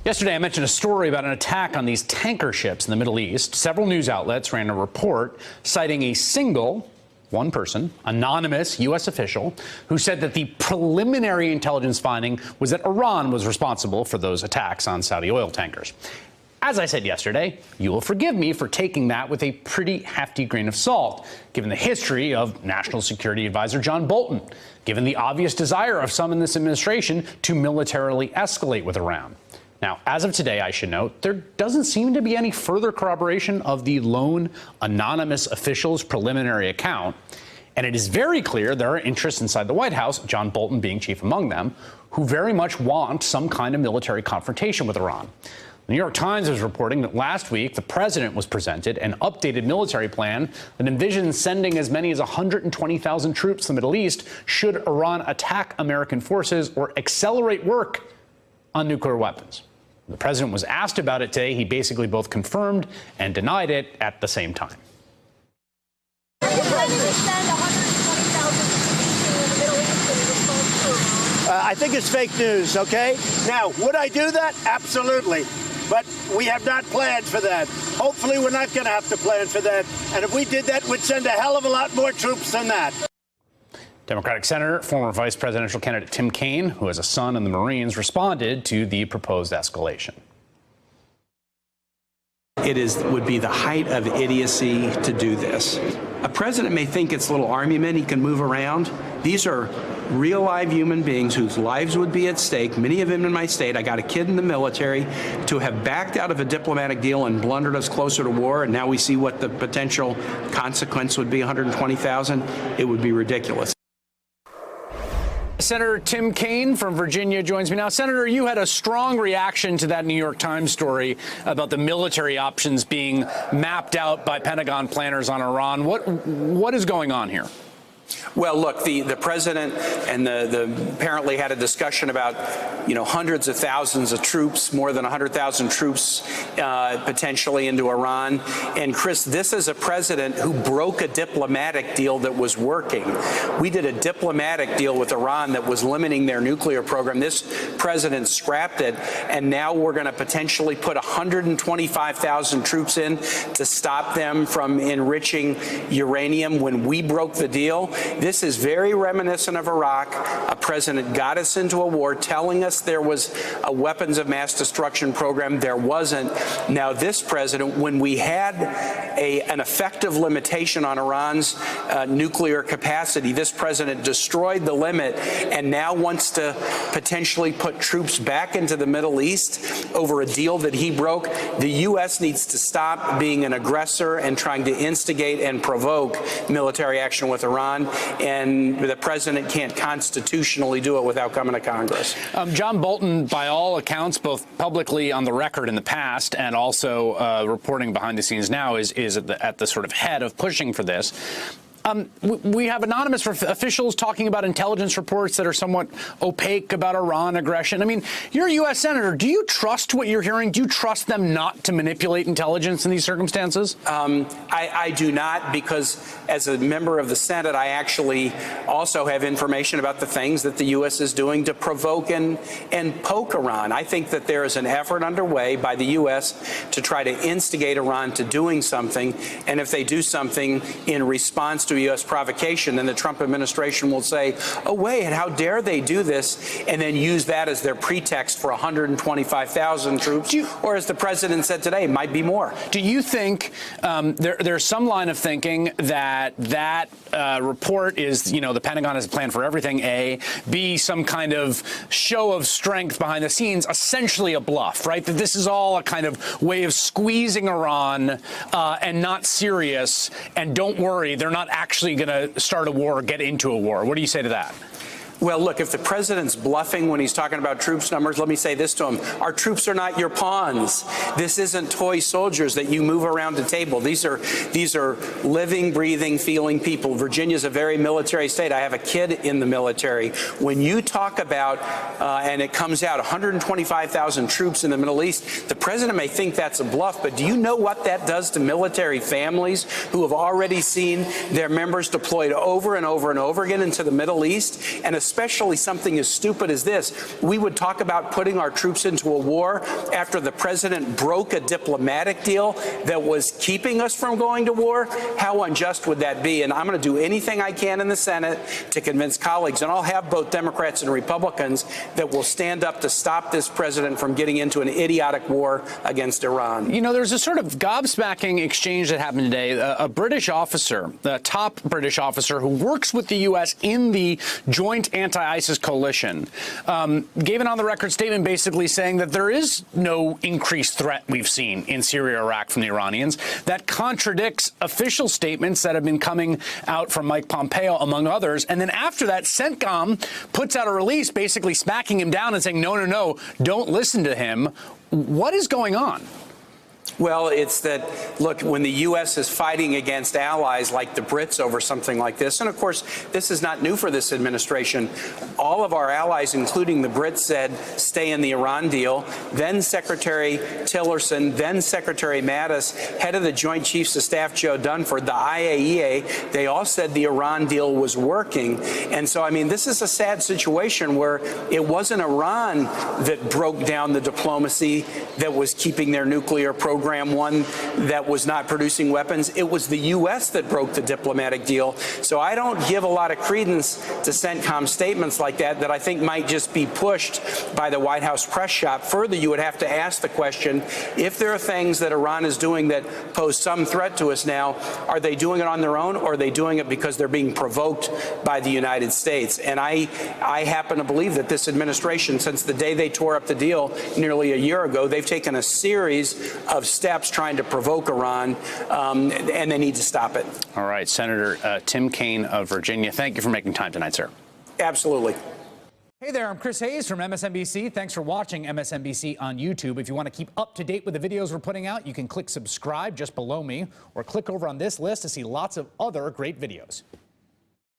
Yesterday, I mentioned a story about an attack on these tanker ships in the Middle East. Several news outlets ran a report citing a single, one person, anonymous U.S. official who said that the preliminary intelligence finding was that Iran was responsible for those attacks on Saudi oil tankers. As I said yesterday, you will forgive me for taking that with a pretty hefty grain of salt, given the history of National Security Advisor John Bolton, given the obvious desire of some in this administration to militarily escalate with Iran. Now, as of today, I should note, there doesn't seem to be any further corroboration of the lone anonymous official's preliminary account. And it is very clear there are interests inside the White House, John Bolton being chief among them, who very much want some kind of military confrontation with Iran. The New York Times is reporting that last week, the president was presented an updated military plan that envisions sending as many as 120,000 troops to the Middle East should Iran attack American forces or accelerate work on nuclear weapons. The president was asked about it today. He basically both confirmed and denied it at the same time. Are you planning to send 120,000 to the Middle East in response to Iran? I think it's fake news, okay? Now, would I do that? Absolutely. But we have not planned for that. Hopefully, we're not going to have to plan for that. And if we did that, we'd send a hell of a lot more troops than that. Democratic Senator, former vice presidential candidate Tim Kaine, who has a son in the Marines, responded to the proposed escalation. It would be the height of idiocy to do this. A president may think it's little army men he can move around. These are real live human beings whose lives would be at stake, many of them in my state. I got a kid in the military. To have backed out of a diplomatic deal and blundered us closer to war, and now we see what the potential consequence would be, 120,000, it would be ridiculous. Senator Tim Kaine from Virginia joins me now. Senator, you had a strong reaction to that New York Times story about the military options being mapped out by Pentagon planners on Iran. What is going on here? Well, look, the president and the apparently had a discussion about, hundreds of thousands of troops, more than 100,000 troops potentially into Iran. And Chris, this is a president who broke a diplomatic deal that was working. We did a diplomatic deal with Iran that was limiting their nuclear program. This president scrapped it, and now we're going to potentially put 125,000 troops in to stop them from enriching uranium when we broke the deal. This is very reminiscent of Iraq. A president got us into a war telling us there was a weapons of mass destruction program. There wasn't. Now, this president, when we had an effective limitation on Iran's nuclear capacity, this president destroyed the limit and now wants to potentially put troops back into the Middle East over a deal that he broke. The U.S. needs to stop being an aggressor and trying to instigate and provoke military action with Iran. And the president can't constitutionally do it without coming to Congress. John Bolton, by all accounts, both publicly on the record in the past and also reporting behind the scenes now, is at the sort of head of pushing for this. We have anonymous officials talking about intelligence reports that are somewhat opaque about Iran aggression. I mean, you're a U.S. Senator. Do you trust what you're hearing? Do you trust them not to manipulate intelligence in these circumstances? I do not, because as a member of the Senate, I actually also have information about the things that the U.S. is doing to provoke and poke Iran. I think that there is an effort underway by the U.S. to try to instigate Iran to doing something. And if they do something in response to U.S. provocation, then the Trump administration will say, oh, wait, how dare they do this, and then use that as their pretext for 125,000 troops, or as the president said today, it might be more. Do you think there's some line of thinking that report is, the Pentagon has a plan for everything, A, B, some kind of show of strength behind the scenes, essentially a bluff, right? That this is all a kind of way of squeezing Iran and not serious, and don't worry, they're not actually going to start a war or get into a war. What do you say to that? Well, look, if the president's bluffing when he's talking about troops numbers, let me say this to him. Our troops are not your pawns. This isn't toy soldiers that you move around the table. These are living, breathing, feeling people. Virginia's a very military state. I have a kid in the military. When you talk about, and it comes out, 125,000 troops in the Middle East, the president may think that's a bluff, but do you know what that does to military families who have already seen their members deployed over and over and over again into the Middle East, and especially something as stupid as this. We would talk about putting our troops into a war after the president broke a diplomatic deal that was keeping us from going to war. How unjust would that be? And I'm going to do anything I can in the Senate to convince colleagues, and I'll have both Democrats and Republicans that will stand up to stop this president from getting into an idiotic war against Iran. You know, there's a sort of gobsmacking exchange that happened today. A British officer, the top British officer who works with the U.S. in the joint anti-ISIS coalition, gave an on-the-record statement basically saying that there is no increased threat we've seen in Syria or Iraq from the Iranians. That contradicts official statements that have been coming out from Mike Pompeo, among others. And then after that, CENTCOM puts out a release basically smacking him down and saying, no, don't listen to him. What is going on? Well, it's that, look, when the U.S. is fighting against allies like the Brits over something like this, and of course, this is not new for this administration. All of our allies, including the Brits, said stay in the Iran deal. Then Secretary Tillerson, then Secretary Mattis, head of the Joint Chiefs of Staff Joe Dunford, the IAEA, they all said the Iran deal was working. And so, I mean, this is a sad situation where it wasn't Iran that broke down the diplomacy that was keeping their nuclear program one that was not producing weapons. It was the U.S. that broke the diplomatic deal. So I don't give a lot of credence to CENTCOM statements like that I think might just be pushed by the White House press shop. Further, you would have to ask the question, if there are things that Iran is doing that pose some threat to us now, are they doing it on their own, or are they doing it because they're being provoked by the United States? And I happen to believe that this administration, since the day they tore up the deal nearly a year ago, they've taken a series of steps trying to provoke Iran, and they need to stop it. All right, Senator Tim Kaine of Virginia, thank you for making time tonight, sir. Absolutely. Hey there, I'm Chris Hayes from MSNBC. Thanks for watching MSNBC on YouTube. If you want to keep up to date with the videos we're putting out, you can click subscribe just below me, or click over on this list to see lots of other great videos.